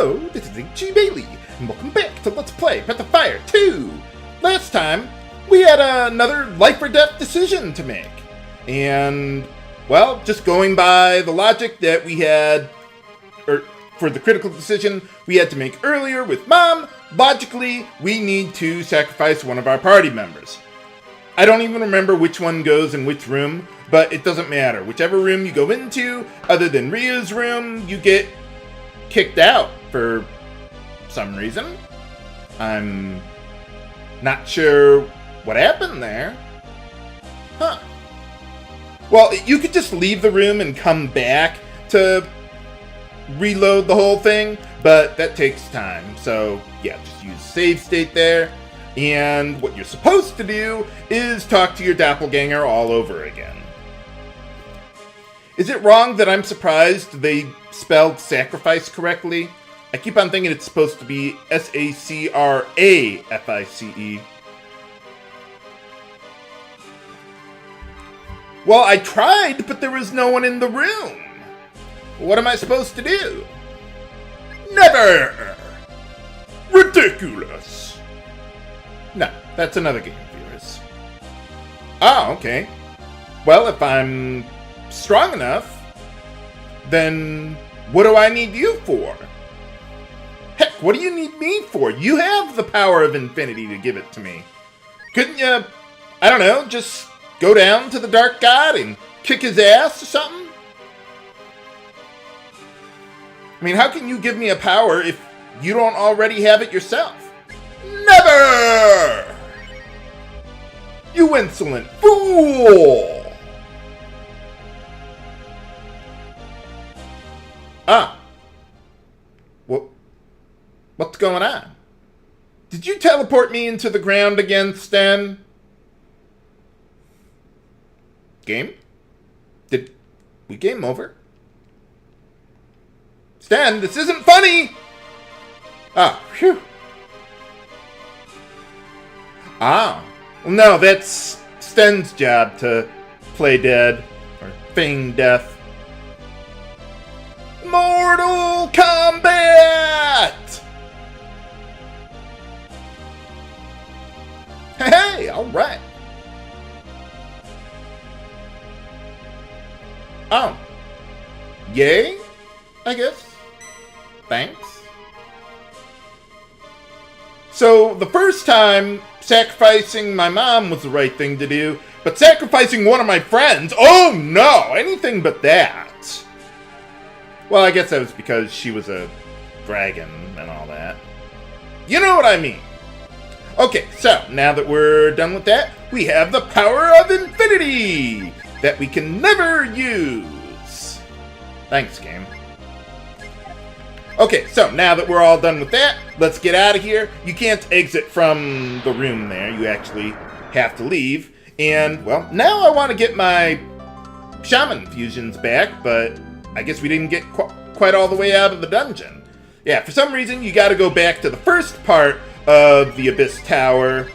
Hello, this is G. Bailey, and welcome back to Let's Play Breath of Fire 2! Last time, we had another life or death decision to make. And, well, just going by the logic that we had, for the critical decision we had to make earlier with Mom, logically, we need to sacrifice one of our party members. I don't even remember which one goes in which room, but it doesn't matter. Whichever room you go into, other than Ria's room, you get kicked out for some reason. I'm not sure what happened there. Huh. Well, you could just leave the room and come back to reload the whole thing, but that takes time. So, yeah, just use save state there. And what you're supposed to do is talk to your doppelganger all over again. Is it wrong that I'm surprised they spelled sacrifice correctly? I keep on thinking it's supposed to be S-A-C-R-A-F-I-C-E. Well, I tried, but there was no one in the room. What am I supposed to do? Never! Ridiculous! No, that's another game of yours. Oh, okay. Well, if I'm strong enough, then what do I need you for? Heck, what do you need me for? You have the power of infinity to give it to me. Couldn't you, I don't know, just go down to the Dark God and kick his ass or something? I mean, how can you give me a power if you don't already have it yourself? Never! You insolent fool! Ah. What's going on? Did you teleport me into the ground again, Sten? Game? Did we game over? Sten, this isn't funny! Ah, phew. Ah. Well, no, that's Sten's job to play dead, or feign death. Mortal Kombat! Hey, alright. Oh. Yay? I guess. Thanks. So, the first time, sacrificing my mom was the right thing to do, but sacrificing one of my friends? Oh no! Anything but that. Well, I guess that was because she was a dragon and all that. You know what I mean. Okay, so now that we're done with that, we have the power of infinity that we can never use. Thanks, game. Okay, so now that we're all done with that, let's get out of here. You can't exit from the room there. You actually have to leave. And, well, now I want to get my shaman fusions back, but I guess we didn't get quite all the way out of the dungeon. Yeah, for some reason, you got to go back to the first part of the Abyss Tower,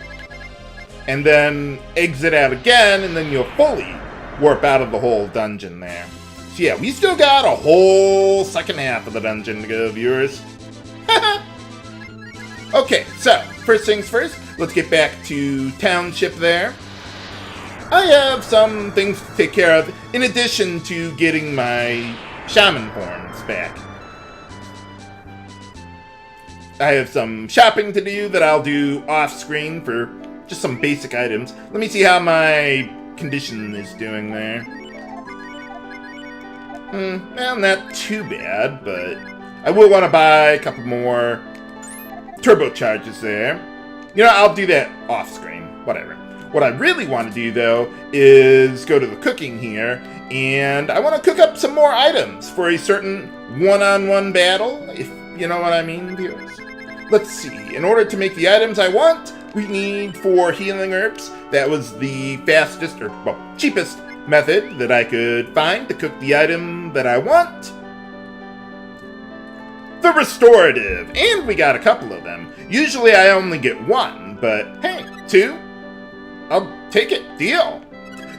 and then exit out again, and then you'll fully warp out of the whole dungeon there. So yeah, we still got a whole second half of the dungeon to go, viewers. Okay, so, first things first, let's get back to Township there. I have some things to take care of, in addition to getting my shaman horns back. I have some shopping to do that I'll do off-screen for just some basic items. Let me see how my condition is doing there. Well, not too bad, but I will want to buy a couple more turbocharges there. You know, I'll do that off-screen, whatever. What I really want to do, though, is go to the cooking here, and I want to cook up some more items for a certain one-on-one battle, if you know what I mean, viewers. Let's see, in order to make the items I want, we need 4 healing herbs. That was the fastest, or, well, cheapest method that I could find to cook the item that I want. The restorative, and we got a couple of them. Usually I only get 1, but hey, 2? I'll take it, deal.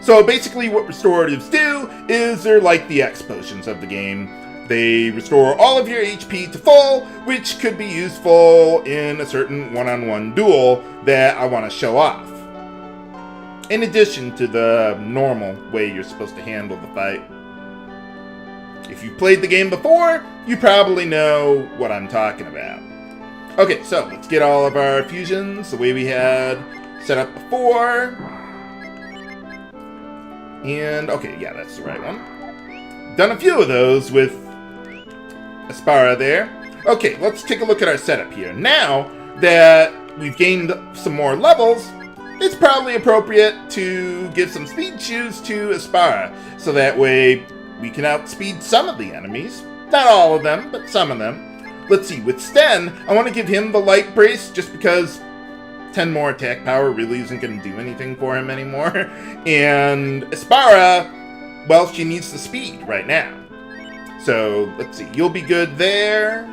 So basically what restoratives do is they're like the X potions of the game. They restore all of your HP to full, which could be useful in a certain one-on-one duel that I want to show off. In addition to the normal way you're supposed to handle the fight. If you've played the game before, you probably know what I'm talking about. Okay, so let's get all of our fusions the way we had set up before. And, okay, yeah, that's the right one. Done a few of those with Aspara there. Okay, let's take a look at our setup here. Now that we've gained some more levels, it's probably appropriate to give some speed shoes to Aspara, so that way we can outspeed some of the enemies. Not all of them, but some of them. Let's see, with Sten, I want to give him the light brace just because 10 more attack power really isn't going to do anything for him anymore. And Aspara, well, she needs the speed right now. So, let's see, you'll be good there.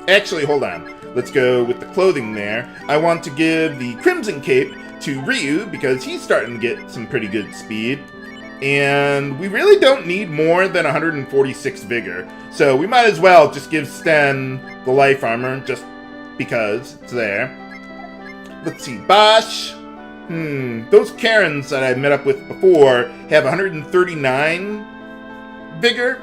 Actually, hold on. Let's go with the clothing there. I want to give the Crimson Cape to Ryu because he's starting to get some pretty good speed. And we really don't need more than 146 Vigor. So we might as well just give Sten the life armor just because it's there. Let's see, Bosch. Those Karens that I met up with before have 139 Vigor.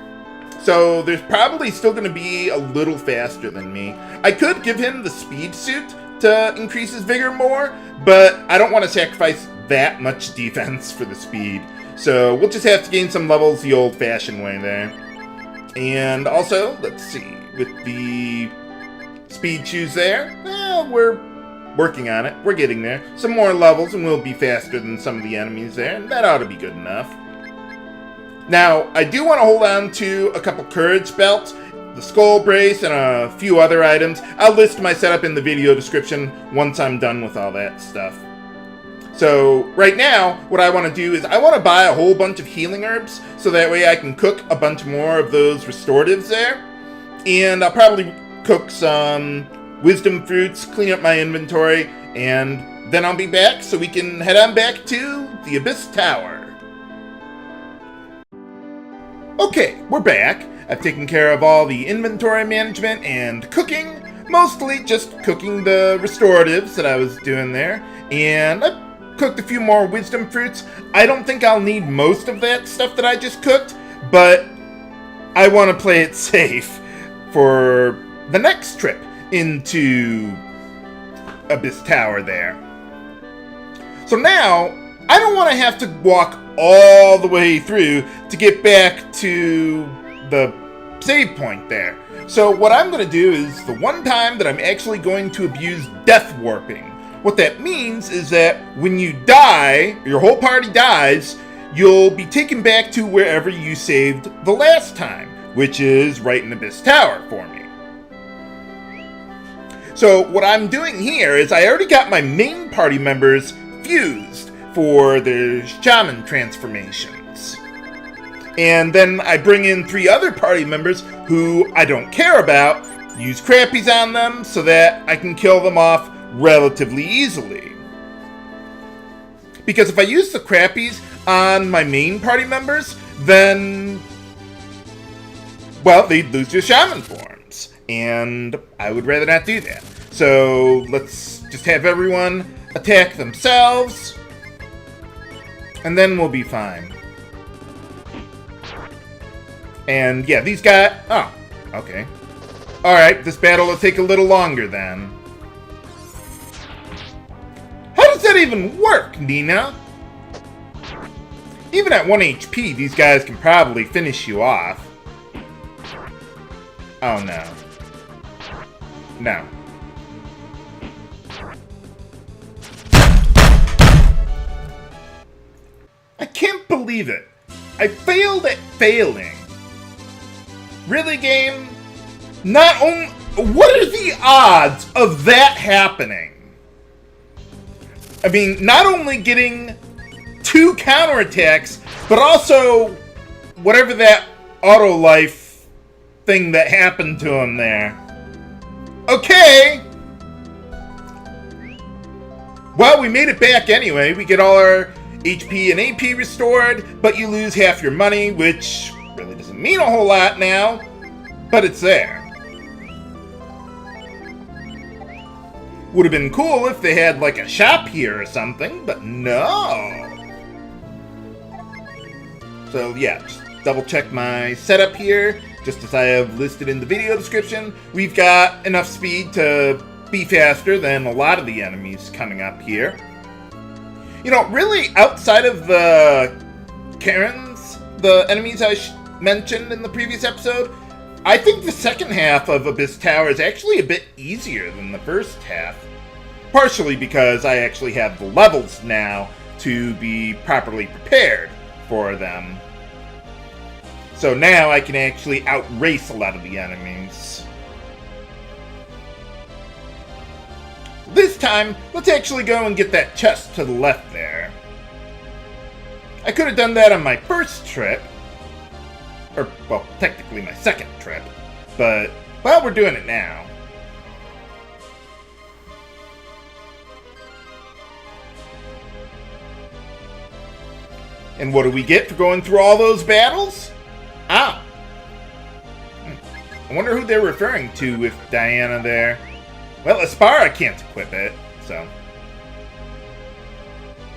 So there's probably still going to be a little faster than me. I could give him the speed suit to increase his Vigor more, but I don't want to sacrifice that much defense for the speed. So we'll just have to gain some levels the old-fashioned way there. And also, let's see, with the speed shoes there, well, we're working on it. We're getting there. Some more levels and we'll be faster than some of the enemies there, and that ought to be good enough. Now, I do want to hold on to a couple courage belts, the skull brace, and a few other items. I'll list my setup in the video description once I'm done with all that stuff. So, right now, what I want to do is I want to buy a whole bunch of healing herbs, so that way I can cook a bunch more of those restoratives there. And I'll probably cook some wisdom fruits, clean up my inventory, and then I'll be back so we can head on back to the Abyss Tower. Okay, we're back. I've taken care of all the inventory management and cooking, mostly just cooking the restoratives that I was doing there, and I cooked a few more wisdom fruits. I don't think I'll need most of that stuff that I just cooked, but I want to play it safe for the next trip into Abyss Tower there. So now, I don't want to have to walk all the way through to get back to the save point there. So what I'm going to do is the one time that I'm actually going to abuse death warping. What that means is that when you die, your whole party dies, you'll be taken back to wherever you saved the last time, which is right in Abyss Tower for me. So what I'm doing here is I already got my main party members fused for their shaman transformations. And then I bring in 3 other party members who I don't care about, use crappies on them so that I can kill them off relatively easily. Because if I use the crappies on my main party members, then, well, they'd lose their shaman forms. And I would rather not do that. So let's just have everyone attack themselves, and then we'll be fine. And yeah, these guys, oh, okay. Alright, this battle will take a little longer then. How does that even work, Nina? Even at 1 HP, these guys can probably finish you off. Oh no. No. I can't believe it. I failed at failing. Really, game? Not only... What are the odds of that happening? I mean, not only getting 2 counterattacks, but also whatever that auto life thing that happened to him there. Okay. Well, we made it back anyway. We get all our HP and AP restored, but you lose half your money, which Really doesn't mean a whole lot now, but it's there. Would have been cool if they had like a shop here or something, but no. So yeah, just double check my setup here. Just as I have listed in the video description, we've got enough speed to be faster than a lot of the enemies coming up here. You know, really outside of the Karens, the enemies I mentioned in the previous episode, I think the second half of Abyss Tower is actually a bit easier than the first half. Partially because I actually have the levels now to be properly prepared for them. So now I can actually outrace a lot of the enemies. This time, let's actually go and get that chest to the left there. I could have done that on my first trip. Or, well, technically my second trip. But, well, we're doing it now. And what do we get for going through all those battles? Ah. I wonder who they're referring to with Diana there. Well, Aspara can't equip it, so.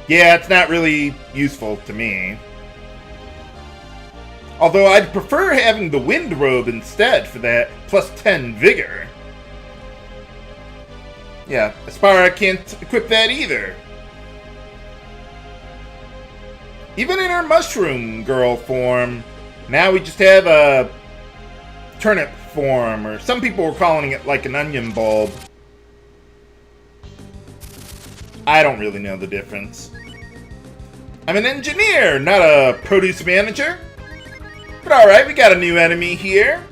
Yeah, it's not really useful to me. Although I'd prefer having the Wind Robe instead for that plus 10 vigor. Yeah, Aspara can't equip that either. Even in her mushroom girl form, now we just have a turnip form, or some people were calling it like an onion bulb. I don't really know the difference. I'm an engineer, not a produce manager. But alright, we got a new enemy here.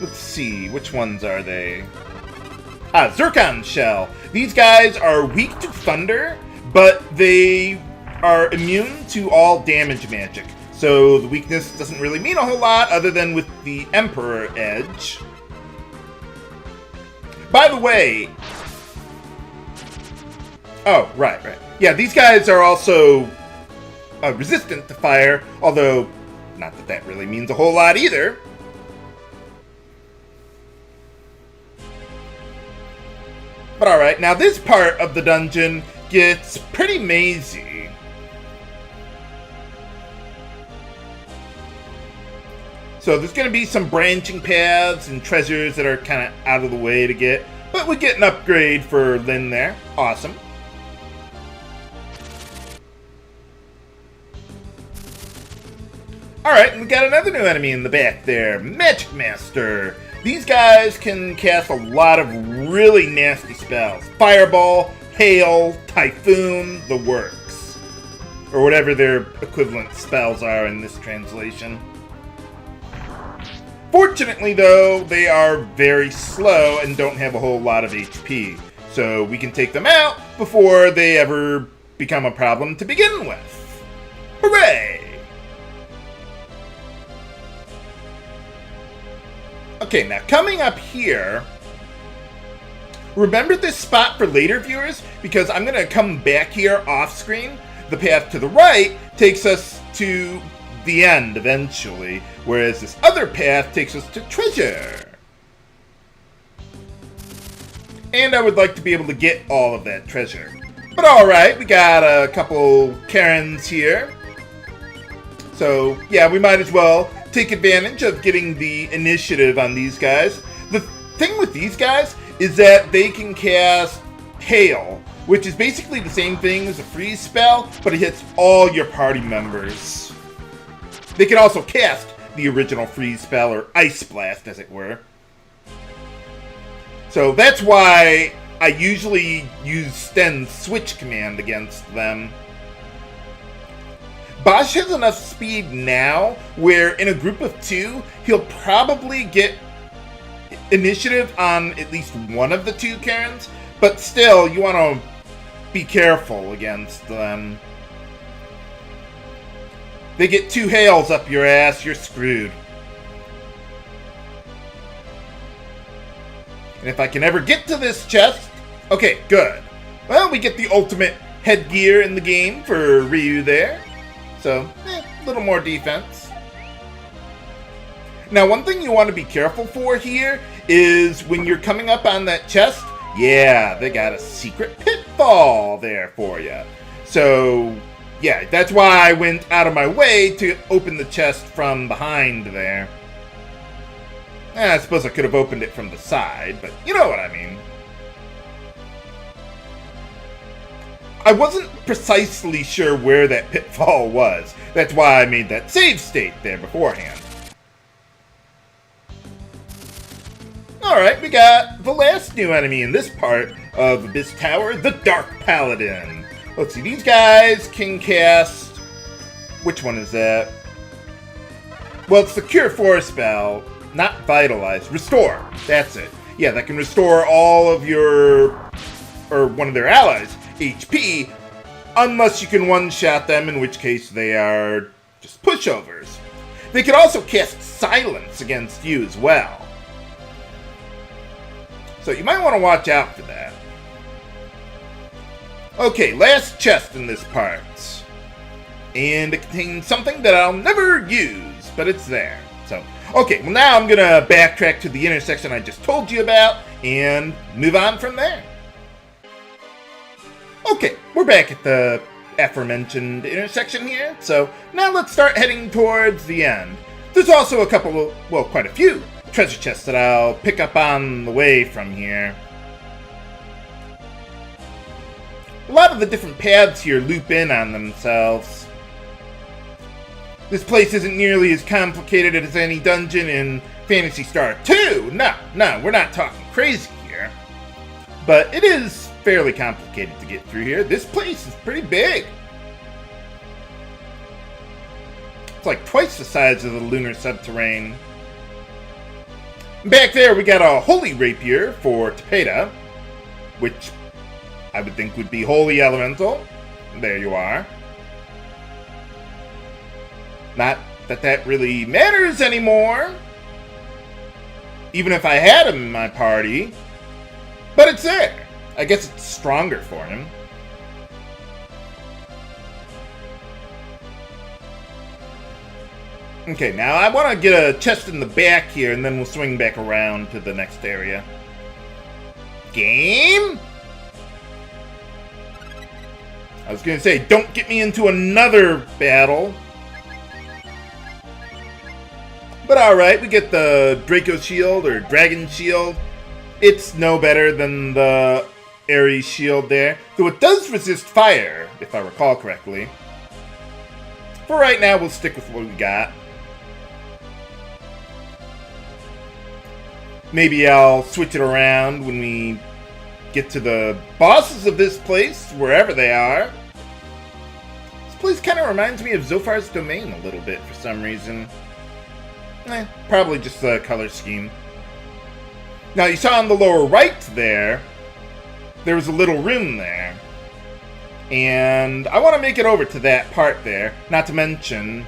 Let's see, which ones are they? Ah, Zircon Shell. These guys are weak to thunder, but they are immune to all damage magic. So the weakness doesn't really mean a whole lot other than with the Emperor Edge. By the way... Oh, right. Yeah, these guys are also resistant to fire, although not that that really means a whole lot either. But alright, now this part of the dungeon gets pretty mazy. So there's going to be some branching paths and treasures that are kind of out of the way to get. But we get an upgrade for Lynn there. Awesome. Alright, and we got another new enemy in the back there. Magic Master. These guys can cast a lot of really nasty spells. Fireball, Hail, Typhoon, the works. Or whatever their equivalent spells are in this translation. Fortunately, though, they are very slow and don't have a whole lot of HP, so we can take them out before they ever become a problem to begin with. Hooray! Okay, now coming up here, remember this spot for later viewers, because I'm going to come back here off screen. The path to the right takes us to the end eventually, whereas this other path takes us to treasure. And I would like to be able to get all of that treasure. But alright, we got a couple Karens here. So yeah, we might as well take advantage of getting the initiative on these guys. The thing with these guys is that they can cast Hail, which is basically the same thing as a freeze spell, but it hits all your party members. They can also cast the original freeze spell, or Ice Blast, as it were. So that's why I usually use Sten's switch command against them. Bosch has enough speed now where in a group of two, he'll probably get initiative on at least one of the two Karens, but still, you want to be careful against them. They get 2 hails up your ass, you're screwed. And if I can ever get to this chest... Okay, good. Well, we get the ultimate headgear in the game for Ryu there. So, a little more defense. Now, one thing you want to be careful for here is when you're coming up on that chest, yeah, they got a secret pitfall there for you. So, yeah, that's why I went out of my way to open the chest from behind there. I suppose I could have opened it from the side, but you know what I mean. I wasn't precisely sure where that pitfall was. That's why I made that save state there beforehand. Alright, we got the last new enemy in this part of Abyss Tower, the Dark Paladin. Let's see, these guys can cast... Which one is that? Well, it's the Cure 4 spell, not Vitalize. Restore, that's it. Yeah, that can restore all of your... or one of their allies' HP, unless you can one-shot them, in which case they are just pushovers. They can also cast Silence against you as well. So you might want to watch out for that. Okay, last chest in this part. And it contains something that I'll never use, but it's there. So, okay, well now I'm going to backtrack to the intersection I just told you about and move on from there. Okay, we're back at the aforementioned intersection here, so now let's start heading towards the end. There's also a couple of, well, quite a few treasure chests that I'll pick up on the way from here. A lot of the different paths here loop in on themselves. This place isn't nearly as complicated as any dungeon in Phantasy Star 2. No, we're not talking crazy here. But it is fairly complicated to get through here. This place is pretty big. It's like twice the size of the Lunar Subterrane. Back there we got a Holy Rapier for Tapeta, which I would think would be Holy Elemental. There you are. Not that that really matters anymore, even if I had him in my party, but it's there. I guess it's stronger for him. Okay, now I want to get a chest in the back here, and then we'll swing back around to the next area. Game? I was going to say, don't get me into another battle. But alright, we get the Draco Shield, or Dragon Shield. It's no better than the Ares Shield there, though it does resist fire, if I recall correctly. For right now, we'll stick with what we got. Maybe I'll switch it around when we get to the bosses of this place, wherever they are. This place kind of reminds me of Zophar's Domain a little bit for some reason. Probably just the color scheme. Now, you saw on the lower right there was a little room there. And I want to make it over to that part there. Not to mention,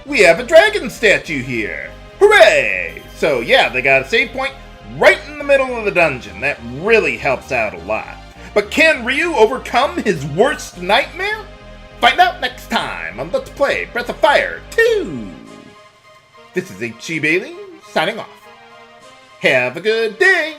we have a dragon statue here. Hooray! So yeah, they got a save point right in the middle of the dungeon. That really helps out a lot. But can Ryu overcome his worst nightmare? Find out next time on Let's Play Breath of Fire 2. This is H.C. Bailey, signing off. Have a good day!